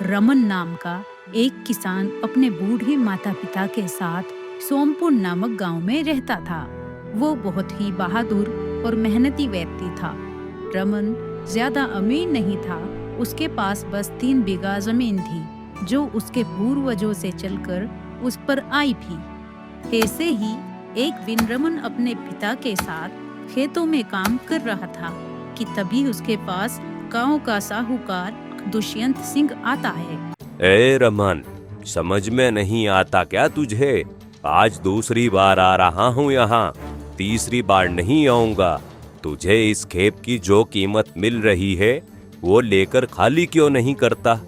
रमन नाम का एक किसान अपने बूढ़े माता पिता के साथ सोमपुर नामक गांव में रहता था। वो बहुत ही बहादुर और मेहनती व्यक्ति था। रमन ज्यादा अमीर नहीं था। उसके पास बस 3 बीघा जमीन थी, जो उसके पूर्वजों से चलकर उस पर आई थी। ऐसे ही एक दिन रमन अपने पिता के साथ खेतों में काम कर रहा था कि तभी उसके पास गांव का साहूकार दुष्यंत सिंह आता है। ए रमन, समझ में नहीं आता क्या तुझे? आज दूसरी बार आ रहा हूँ यहाँ, तीसरी बार नहीं आऊंगा। तुझे इस खेत की जो कीमत मिल रही है वो लेकर खाली क्यों नहीं करता?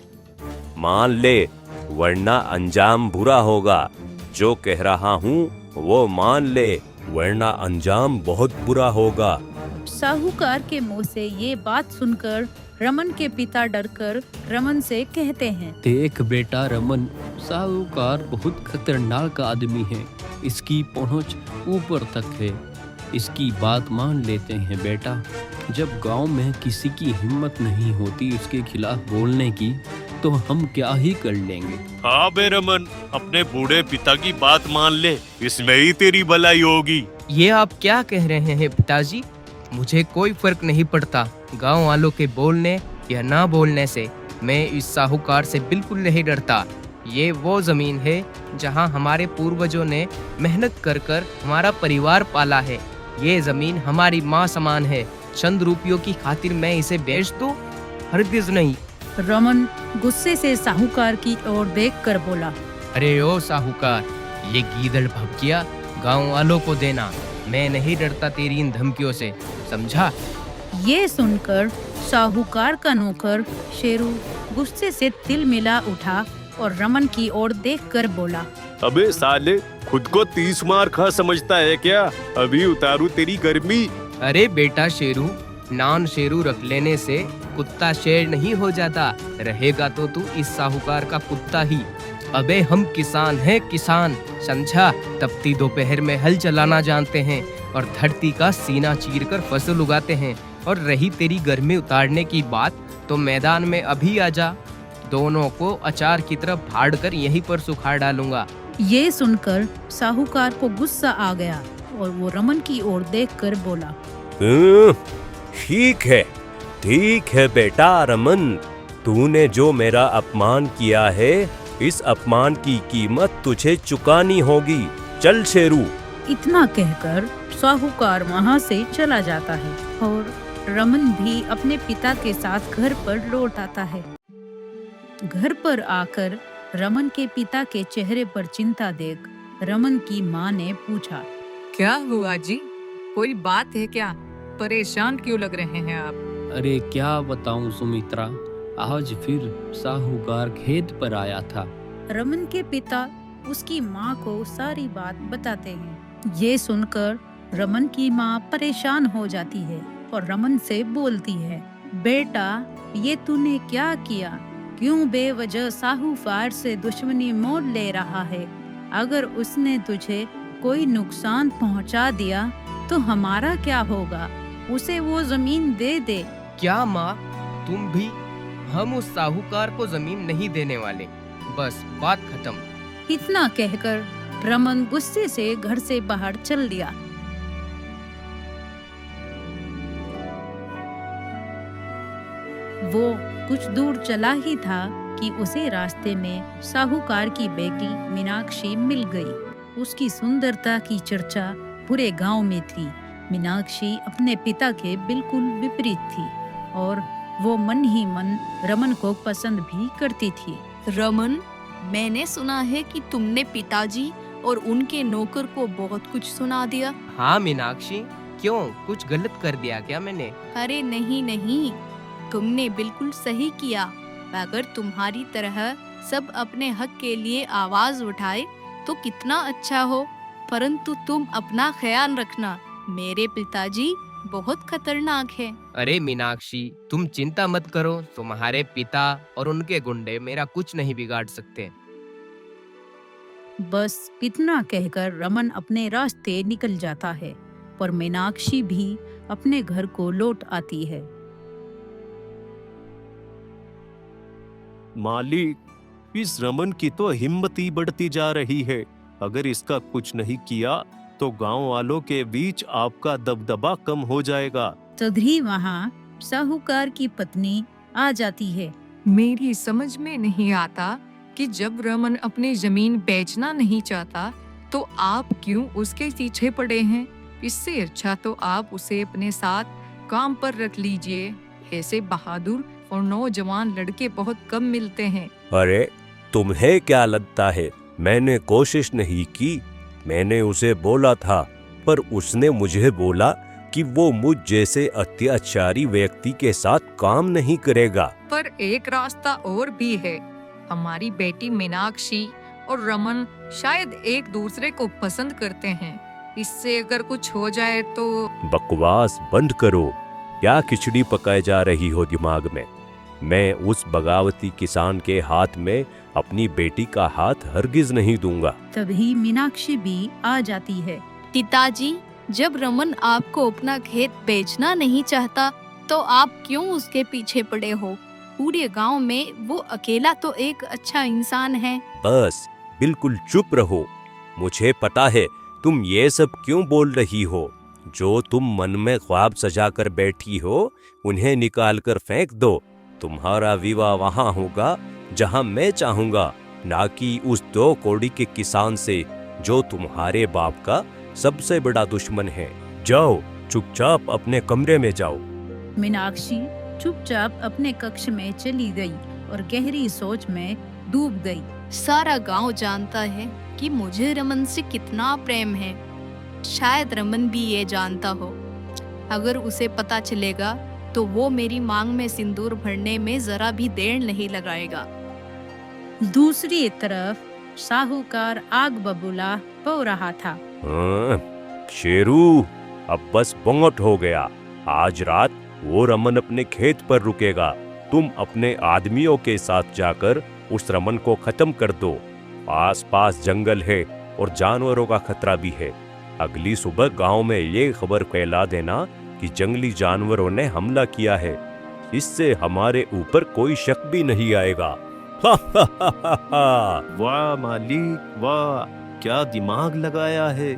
मान ले, वरना अंजाम बुरा होगा। जो कह रहा हूँ वो मान ले, वरना अंजाम बहुत बुरा होगा। साहूकार के मुंह से ये बात सुनकर रमन के पिता डरकर रमन से कहते हैं, देख बेटा रमन, साहूकार बहुत खतरनाक आदमी है। इसकी पहुंच ऊपर तक है। इसकी बात मान लेते हैं बेटा। जब गांव में किसी की हिम्मत नहीं होती उसके खिलाफ बोलने की, तो हम क्या ही कर लेंगे। हाँ बे रमन, अपने बूढ़े पिता की बात मान ले, इसमें ही तेरी भलाई होगी। ये आप क्या कह रहे हैं पिताजी? मुझे कोई फर्क नहीं पड़ता गांव वालों के बोलने या ना बोलने से। मैं इस साहूकार से बिल्कुल नहीं डरता। ये वो जमीन है जहां हमारे पूर्वजों ने मेहनत कर कर हमारा परिवार पाला है। ये जमीन हमारी माँ समान है। चंद रुपयों की खातिर मैं इसे बेच दूं? हरगिज नहीं। रमन गुस्से से साहूकार की ओर देखकर बोला, अरे ओ साहूकार, ये गीदड़ भभकिया गांव वालों को देना। मैं नहीं डरता तेरी इन धमकियों से, समझा? ये सुनकर साहूकार का नौकर शेरू गुस्से से तिलमिला उठा और रमन की ओर देखकर बोला, अबे साले, खुद को 30 मार खा समझता है क्या? अभी उतारू तेरी गर्मी। अरे बेटा शेरू, नान शेरू रख लेने से कुत्ता शेर नहीं हो जाता। रहेगा तो तू इस साहूकार का कुत्ता ही। अबे हम किसान हैं, किसान, समझा? तपती दोपहर में हल चलाना जानते हैं और धरती का सीना चीरकर फसल उगाते हैं। और रही तेरी गर्मी उतारने की बात, तो मैदान में अभी आ जा। दोनों को अचार की तरह फाड़ कर यहीं पर सुखा डालूंगा। ये सुनकर साहूकार को गुस्सा आ गया और वो रमन की ओर देखकर बोला, ठीक है बेटा रमन, तूने जो मेरा अपमान किया है, इस अपमान की कीमत तुझे चुकानी होगी। चल शेरू। इतना कहकर साहूकार वहाँ से चला जाता है और रमन भी अपने पिता के साथ घर पर लौट आता है। घर पर आकर रमन के पिता के चेहरे पर चिंता देख रमन की माँ ने पूछा, क्या हुआ जी? कोई बात है क्या? परेशान क्यों लग रहे हैं आप? अरे क्या बताऊं सुमित्रा, आज फिर साहूकार खेत पर आया था। रमन के पिता उसकी माँ को सारी बात बताते हैं। ये सुनकर रमन की माँ परेशान हो जाती है और रमन से बोलती है, बेटा ये तूने क्या किया? क्यों बेवजह साहूकार से दुश्मनी मोल ले रहा है? अगर उसने तुझे कोई नुकसान पहुंचा दिया तो हमारा क्या होगा? उसे वो जमीन दे दे। क्या माँ, तुम भी? हम उस साहूकार को जमीन नहीं देने वाले, बस बात खत्म। इतना कहकर रमन गुस्से से घर से बाहर चल दिया। वो कुछ दूर चला ही था कि उसे रास्ते में साहूकार की बेटी मीनाक्षी मिल गई। उसकी सुंदरता की चर्चा पूरे गांव में थी। मीनाक्षी अपने पिता के बिल्कुल विपरीत थी और वो मन ही मन रमन को पसंद भी करती थी। रमन, मैंने सुना है कि तुमने पिताजी और उनके नौकर को बहुत कुछ सुना दिया। हाँ मीनाक्षी, क्यों? कुछ गलत कर दिया क्या मैंने? अरे नहीं नहीं, तुमने बिल्कुल सही किया। अगर तुम्हारी तरह सब अपने हक के लिए आवाज उठाए तो कितना अच्छा हो। परंतु तुम अपना ख्याल रखना, मेरे पिताजी बहुत खतरनाक है। अरे मीनाक्षी, तुम चिंता मत करो। तुम्हारे पिता और उनके गुंडे मेरा कुछ नहीं बिगाड़ सकते। बस इतना कहकर रमन अपने रास्ते निकल जाता है, पर मीनाक्षी भी अपने घर को लौट आती है। मालिक, इस रमन की तो हिम्मत ही बढ़ती जा रही है। अगर इसका कुछ नहीं किया तो गांव वालों के बीच आपका दबदबा कम हो जाएगा। तभी वहाँ साहूकार की पत्नी आ जाती है। मेरी समझ में नहीं आता कि जब रमन अपनी जमीन बेचना नहीं चाहता तो आप क्यों उसके पीछे पड़े हैं। इससे अच्छा तो आप उसे अपने साथ काम पर रख लीजिए। ऐसे बहादुर और नौजवान लड़के बहुत कम मिलते हैं। अरे तुम्हें क्या लगता है मैंने कोशिश नहीं की? मैंने उसे बोला था, पर उसने मुझे बोला कि वो मुझ जैसे अत्याचारी व्यक्ति के साथ काम नहीं करेगा। पर एक रास्ता और भी है। हमारी बेटी मीनाक्षी और रमन शायद एक दूसरे को पसंद करते हैं। इससे अगर कुछ हो जाए तो। बकवास बंद करो। क्या खिचड़ी पकाए जा रही हो दिमाग में? मैं उस बगावती किसान के हाथ में अपनी बेटी का हाथ हरगिज नहीं दूंगा। तभी मीनाक्षी भी आ जाती है। पिताजी, जब रमन आपको अपना खेत बेचना नहीं चाहता तो आप क्यों उसके पीछे पड़े हो? पूरे गांव में वो अकेला तो एक अच्छा इंसान है। बस बिल्कुल चुप रहो। मुझे पता है तुम ये सब क्यों बोल रही हो। जो तुम मन में ख्वाब सजा कर बैठी हो उन्हें निकाल कर फेंक दो। तुम्हारा विवाह वहाँ होगा जहाँ मैं चाहूंगा, ना कि उस 2 कौड़ी के किसान से जो तुम्हारे बाप का सबसे बड़ा दुश्मन है। जाओ, चुपचाप अपने कमरे में जाओ। मीनाक्षी चुपचाप अपने कक्ष में चली गई और गहरी सोच में डूब गई। सारा गांव जानता है कि मुझे रमन से कितना प्रेम है। शायद रमन भी ये जानता हो। अगर उसे पता चलेगा तो वो मेरी मांग में सिंदूर भरने में जरा भी देर नहीं लगाएगा। दूसरी तरफ साहूकार आग बबूला हो रहा था। शेरू, अब बस बहुत हो गया। आज रात वो रमन अपने खेत पर रुकेगा। तुम अपने आदमियों के साथ जाकर उस रमन को खत्म कर दो। आसपास जंगल है और जानवरों का खतरा भी है। अगली सुबह गांव में ये खबर फैला देना कि जंगली जानवरों ने हमला किया है। इससे हमारे ऊपर कोई शक भी नहीं आएगा। वाह मालिक, वाह, क्या दिमाग लगाया है।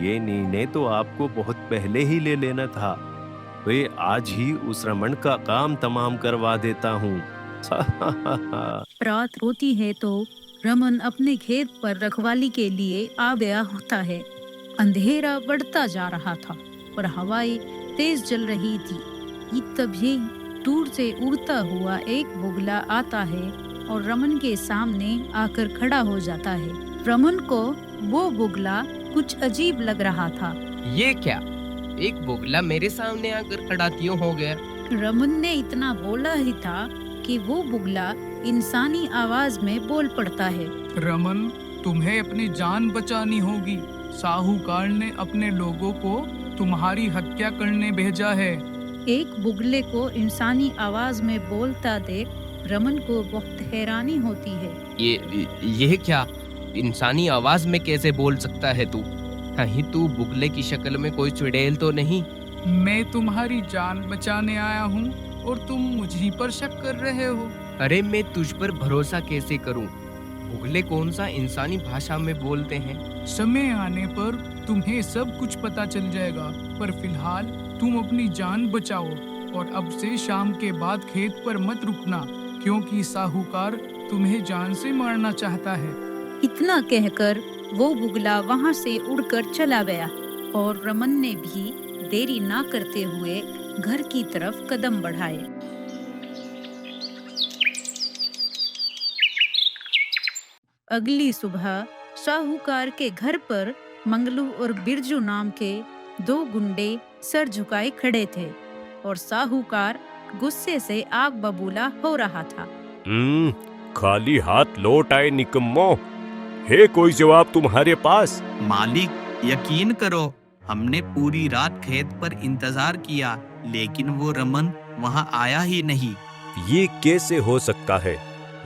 ये निर्णय तो आपको बहुत पहले ही ले लेना था। वे आज ही उस रमन का काम तमाम करवा देता हूँ। रात होती है तो रमन अपने खेत पर रखवाली के लिए आ गया होता है। अंधेरा बढ़ता जा रहा था और हवाएं तेज चल रही थी। तभी दूर से उड़ता हुआ एक बुगला आता है और रमन के सामने आकर खड़ा हो जाता है। रमन को वो बुगला कुछ अजीब लग रहा था। ये क्या, एक बुगला मेरे सामने आकर खड़ा क्यों हो गया? रमन ने इतना बोला ही था कि वो बुगला इंसानी आवाज में बोल पड़ता है। रमन, तुम्हें अपनी जान बचानी होगी। साहूकार ने अपने लोगों को तुम्हारी हत्या करने भेजा है। एक बुगले को इंसानी आवाज में बोलता देख रमन को बहुत हैरानी होती है। ये क्या, इंसानी आवाज में कैसे बोल सकता है तू? कहीं तू बुगले की शक्ल में कोई चुड़ैल तो नहीं? मैं तुम्हारी जान बचाने आया हूँ और तुम मुझी पर शक कर रहे हो। अरे मैं तुझ पर भरोसा कैसे करूं? बुगले कौन सा इंसानी भाषा में बोलते हैं? समय आने पर तुम्हें सब कुछ पता चल जाएगा, पर फिलहाल तुम अपनी जान बचाओ और अब से शाम के बाद खेत पर मत रुकना, क्योंकि साहूकार तुम्हें जान से मारना चाहता है। इतना कहकर वो बुगला वहाँ से उड़कर चला गया और रमन ने भी देरी ना करते हुए घर की तरफ कदम बढ़ाए। अगली सुबह साहूकार के घर पर मंगलू और बिरजू नाम के 2 गुंडे सर झुकाए खड़े थे और साहूकार गुस्से से आग बबूला हो रहा था। खाली हाथ लौट आए निकम्मो। है कोई जवाब तुम्हारे पास? मालिक, यकीन करो, हमने पूरी रात खेत पर इंतजार किया, लेकिन वो रमन वहाँ आया ही नहीं। ये कैसे हो सकता है?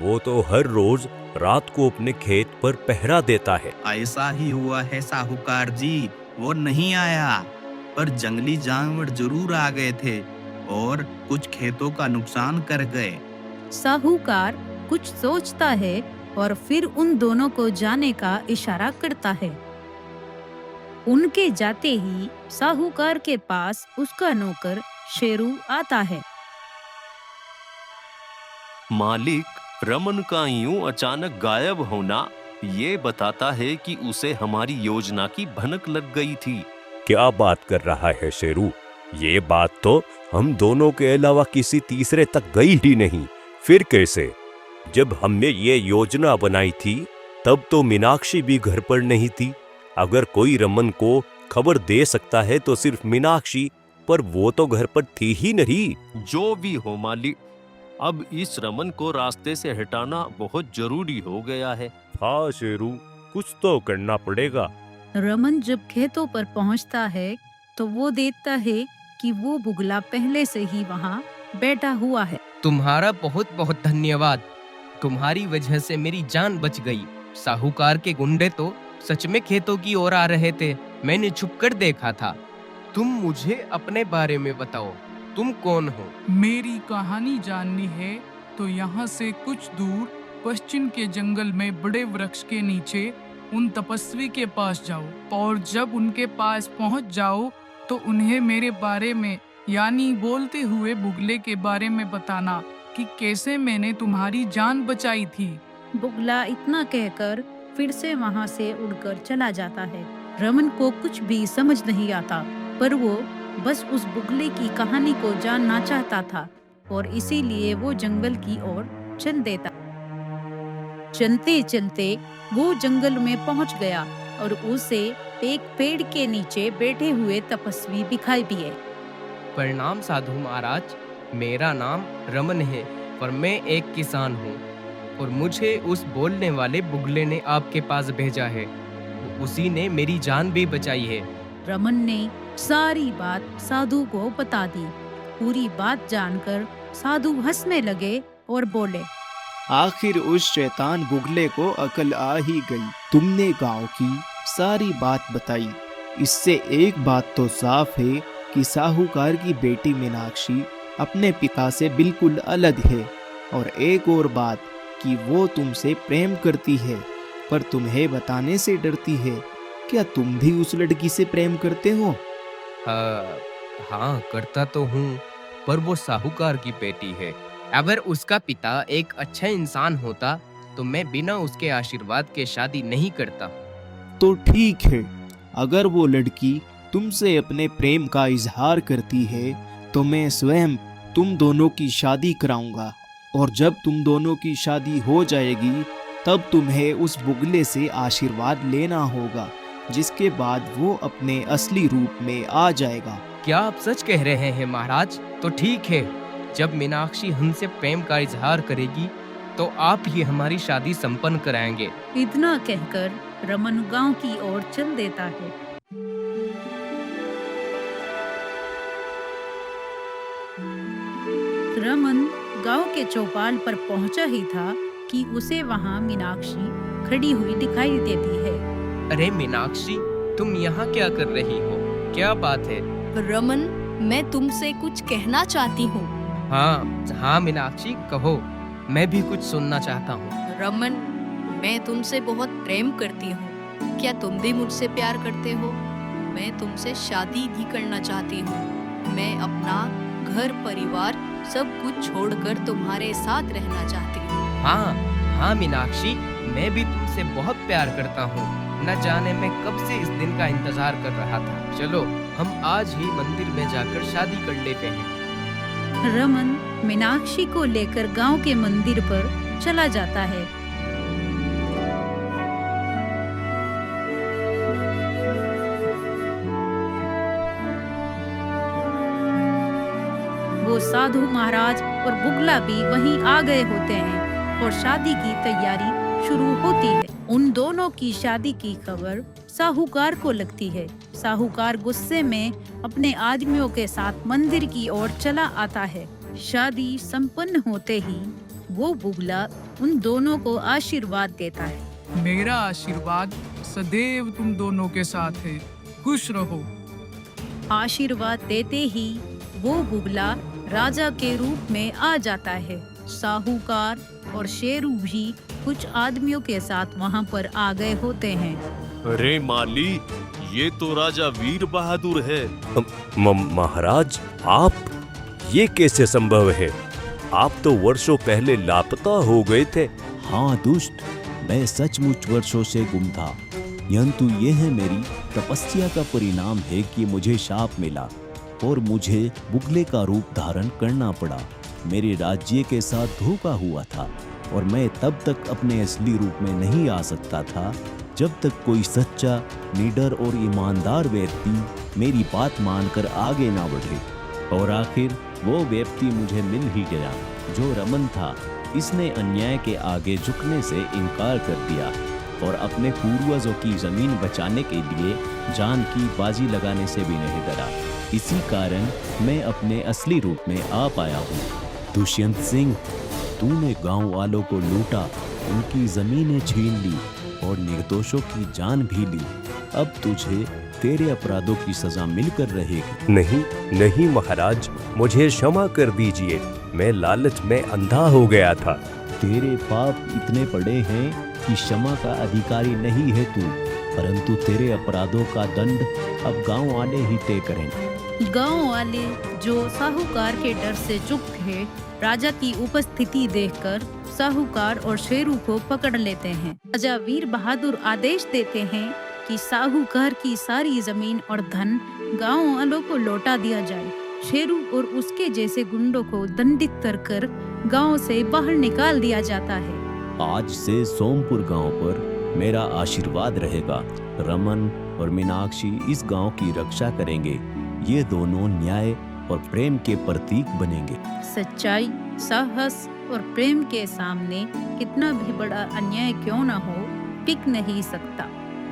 वो तो हर रोज रात को अपने खेत पर पहरा देता है। ऐसा ही हुआ है साहूकार जी, वो नहीं आया, पर जंगली जानवर जरूर आ गए थे और कुछ खेतों का नुकसान कर गए। साहूकार कुछ सोचता है और फिर उन दोनों को जाने का इशारा करता है। उनके जाते ही साहूकार के पास उसका नौकर शेरू आता है। मालिक, रमन का यूं अचानक गायब होना ये बताता है कि उसे हमारी योजना की भनक लग गई थी। क्या बात कर रहा है शेरू? ये बात तो हम दोनों के अलावा किसी तीसरे तक गई ही नहीं। फिर कैसे? जब हमने ये योजना बनाई थी तब तो मीनाक्षी भी घर पर नहीं थी। अगर कोई रमन को खबर दे सकता है तो सिर्फ मीनाक्षी, पर वो तो घर पर थी ही नहीं। जो भी हो मालिक, अब इस रमन को रास्ते से हटाना बहुत जरूरी हो गया है। हाँ शेरू, कुछ तो करना पड़ेगा। रमन जब खेतों पर पहुंचता है तो वो देखता है कि वो बुगला पहले से ही वहाँ बैठा हुआ है। तुम्हारा बहुत बहुत धन्यवाद। तुम्हारी वजह से मेरी जान बच गई। साहूकार के गुंडे तो सच में खेतों की ओर आ रहे थे। मैंने छुपकर देखा था। तुम मुझे अपने बारे में बताओ, तुम कौन हो? मेरी कहानी जाननी है तो यहाँ से कुछ दूर पश्चिम के जंगल में बड़े वृक्ष के नीचे उन तपस्वी के पास जाओ, और जब उनके पास पहुँच जाओ तो उन्हें मेरे बारे में, यानी बोलते हुए बुगले के बारे में बताना कि कैसे मैंने तुम्हारी जान बचाई थी। बुगला इतना कहकर फिर से वहाँ से उड़कर चला जाता है। रमन को कुछ भी समझ नहीं आता, पर वो बस उस बुगले की कहानी को जानना चाहता था और इसीलिए वो जंगल की ओर चल देता। चलते चलते वो जंगल में पहुंच गया और उसे एक पेड़ के नीचे बैठे हुए तपस्वी दिखाई दिए। प्रणाम साधु महाराज, मेरा नाम रमन है और मैं एक किसान हूँ, और मुझे उस बोलने वाले बुगले ने आपके पास भेजा है। उसी ने मेरी जान भी बचाई है। रमन ने सारी बात साधु को बता दी। पूरी बात जानकर साधु हंसने लगे और बोले, आखिर उस शैतान बुगले को अकल आ ही गई। तुमने गांव की सारी बात बताई। इससे एक बात तो साफ है कि साहूकार की बेटी मीनाक्षी अपने पिता से बिल्कुल अलग है, और एक और बात कि वो तुमसे प्रेम करती है पर तुम्हें बताने से डरती है। क्या तुम भी उस लड़की से प्रेम करते हो? हाँ, करता तो हूँ, पर वो साहूकार की बेटी है। अगर उसका पिता एक अच्छा इंसान होता तो मैं बिना उसके आशीर्वाद के शादी नहीं करता। तो ठीक है, अगर वो लड़की तुमसे अपने प्रेम का इजहार करती है तो मैं स्वयं तुम दोनों की शादी कराऊंगा, और जब तुम दोनों की शादी हो जाएगी तब तुम्हें उस बुगले से आशीर्वाद लेना होगा, जिसके बाद वो अपने असली रूप में आ जाएगा। क्या आप सच कह रहे हैं महाराज? तो ठीक है, जब मीनाक्षी हमसे प्रेम का इजहार करेगी तो आप ही हमारी शादी संपन्न कराएंगे। इतना कहकर रमन गांव की ओर चल देता है। रमन गांव के चौपाल पर पहुंचा ही था कि उसे वहां मीनाक्षी खड़ी हुई दिखाई देती है। अरे मीनाक्षी, तुम यहाँ क्या कर रही हो? क्या बात है? रमन, मैं तुमसे कुछ कहना चाहती हूँ। हाँ मीनाक्षी, कहो, मैं भी कुछ सुनना चाहता हूँ। रमन, मैं तुमसे बहुत प्रेम करती हूँ। क्या तुम भी मुझसे प्यार करते हो? मैं तुमसे शादी भी करना चाहती हूँ। मैं अपना घर परिवार सब कुछ छोड़कर तुम्हारे साथ रहना चाहती हूँ। हाँ मीनाक्षी, मैं भी तुमसे बहुत प्यार करता हूँ। न जाने मैं कब से इस दिन का इंतजार कर रहा था। चलो हम आज ही मंदिर में जाकर शादी कर लेते हैं। रमन मीनाक्षी को लेकर गांव के मंदिर पर चला जाता है। वो साधु महाराज और बुगला भी वहीं आ गए होते हैं और शादी की तैयारी शुरू होती है। उन दोनों की शादी की खबर साहूकार को लगती है। साहूकार गुस्से में अपने आदमियों के साथ मंदिर की ओर चला आता है। शादी संपन्न होते ही वो बुगला उन दोनों को आशीर्वाद देता है। मेरा आशीर्वाद सदैव तुम दोनों के साथ है, खुश रहो। आशीर्वाद देते ही वो बुगला राजा के रूप में आ जाता है साहूकार और शेरू भी कुछ आदमियों के साथ वहां पर आ गए होते हैं। अरे माली, ये तो राजा वीर बहादुर है। महाराज, आप, ये कैसे संभव है? आप तो वर्षों पहले लापता हो गए थे। हाँ दुष्ट, मैं सचमुच वर्षों से गुम था, परंतु यह है मेरी तपस्या का परिणाम है कि मुझे शाप मिला और मुझे बुगले का रूप धारण करना पड़ा। मेरे राज्य के साथ धोखा हुआ था और मैं तब तक अपने असली रूप में नहीं आ सकता था जब तक कोई सच्चा, निडर और ईमानदार व्यक्ति मेरी बात मानकर आगे ना बढ़े। और आखिर वो व्यक्ति मुझे मिल ही गया, जो रमन था। इसने अन्याय के आगे झुकने से इनकार कर दिया और अपने पूर्वजों की जमीन बचाने के लिए जान की बाजी लगाने से भी नहीं डरा। इसी कारण मैं अपने असली रूप में आ पाया हूँ। दुष्यंत सिंह, तूने गांव वालों को लूटा, उनकी जमीनें छीन ली और निर्दोषों की जान भी ली। अब तुझे तेरे अपराधों की सजा मिलकर रहेगी। नहीं नहीं महाराज, मुझे क्षमा कर दीजिए। मैं लालच में अंधा हो गया था। तेरे पाप इतने बड़े हैं कि क्षमा का अधिकारी नहीं है तू, परंतु तेरे अपराधों का दंड अब गांव वाले ही तय करेंगे। गांव वाले, जो साहूकार के डर से चुप थे, राजा की उपस्थिति देखकर साहूकार और शेरू को पकड़ लेते हैं। राजा वीर बहादुर आदेश देते हैं कि साहूकार की सारी जमीन और धन गांव वालों को लौटा दिया जाए। शेरू और उसके जैसे गुंडों को दंडित कर गांव से बाहर निकाल दिया जाता है। आज से सोमपुर गांव पर मेरा आशीर्वाद रहेगा। रमन और मीनाक्षी इस गांव की रक्षा करेंगे। ये दोनों न्याय और प्रेम के प्रतीक बनेंगे। सच्चाई, साहस और प्रेम के सामने कितना भी बड़ा अन्याय क्यों न हो, टिक नहीं सकता।